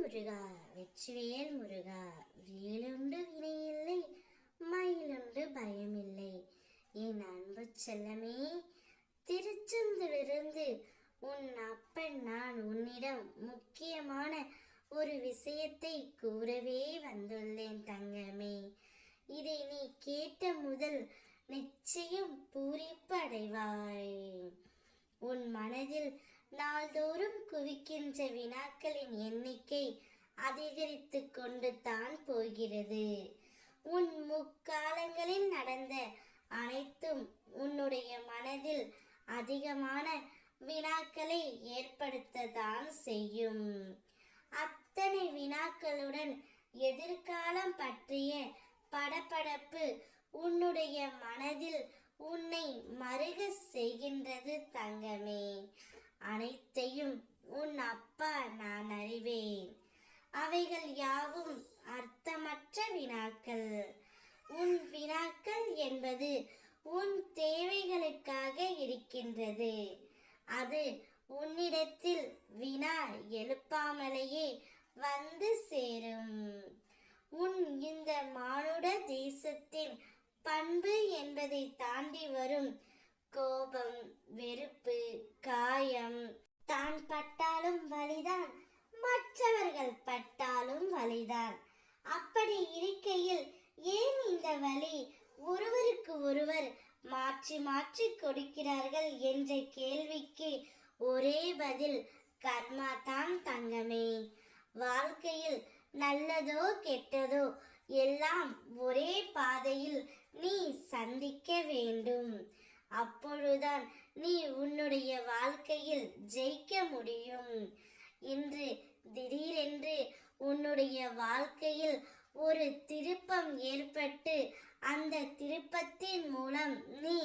முருகா வெற்றிவேல் முருகா, வேலுண்டு வினையில்லை, மயிலுண்டு பயமில்லை. என் அன்பு செல்லமே, திருச்செந்தூரிலிருந்து உன் அப்பன் நான் உன்னிடம் முக்கியமான ஒரு விஷயத்தை கூறவே வந்துள்ளேன் தங்கமே. இதை நீ கேட்ட முதல் நிச்சயம் பூரிப்பு அடைவாய். உன் மனதில் நாள்தோறும் குவிக்கின்ற வினாக்களின் எண்ணிக்கை அதிகரித்து கொண்டு தான் போகிறது. உன் முக்காலங்களில் நடந்த அனைத்தும் உன்னுடைய மனதில் அதிகமான வினாக்களை ஏற்படுத்தத்தான் செய்யும். அத்தனை வினாக்களுடன் எதிர்காலம் பற்றிய படபடப்பு உன்னுடைய மனதில் உன்னை மருக செய்கின்றது தங்கமே. அனைத்தையும் உன் அப்பா நான் அறிவேன். அவைகள் யாவும் அர்த்தமற்ற வினாக்கள். உன் வினாக்கள் என்பது உன் தேவைகளுக்காக இருக்கின்றது. அது உன்னிடத்தில் வினா எழுப்பாமலேயே வந்து சேரும். உன் இந்த மானுட தேசத்தின் பண்பு என்பதை தாண்டி வரும் கோபம், வெறுப்பு, காயம், தான் பட்டாலும் வலிதான், மற்றவர்கள் பட்டாலும் வலிதான். அப்படி இருக்கையில் ஏன் இந்த வலி ஒருவருக்கு ஒருவர் மாற்றி மாற்றி கொடுக்கிறார்கள் என்ற கேள்விக்கு ஒரே பதில் கர்மா தான் தங்கமே. வாழ்க்கையில் நல்லதோ கெட்டதோ எல்லாம் ஒரே பாதையில் நீ சந்திக்க வேண்டும். அப்பொழுதுதான் நீ உன்னுடைய வாழ்க்கையில் ஜெயிக்க முடியும். இன்று திடீரென்று உன்னுடைய வாழ்க்கையில் ஒரு திருப்பம் ஏற்பட்டு அந்த திருப்பத்தின் மூலம் நீ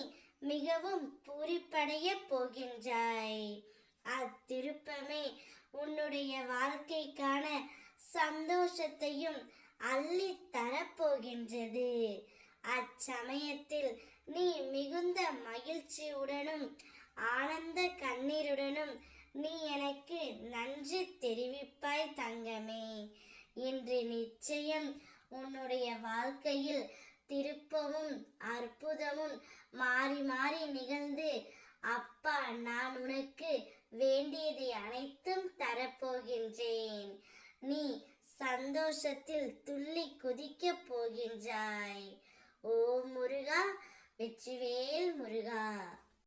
மிகவும் பூரிப்படைய போகின்றாய். அத்திருப்பமே உன்னுடைய வாழ்க்கைக்கான சந்தோஷத்தையும் அள்ளி தரப்போகின்றது. அச்சமயத்தில் நீ மிகுந்த மகிழ்ச்சியுடனும் ஆனந்த கண்ணீருடனும் நீ எனக்கு நன்றி தெரிவிப்பாய் தங்கமே. இன்று நிச்சயம் உன்னுடைய வாழ்க்கையில் திருப்பமும் அற்புதமும் மாறி மாறி நிகழ்ந்து அப்பா நான் உனக்கு வேண்டியதை அனைத்தும் தரப்போகின்றேன். நீ சந்தோஷத்தில் துள்ளி குதிக்கப் போகின்றாய். ஓ முருகா, வெற்றிவேல் முருகா.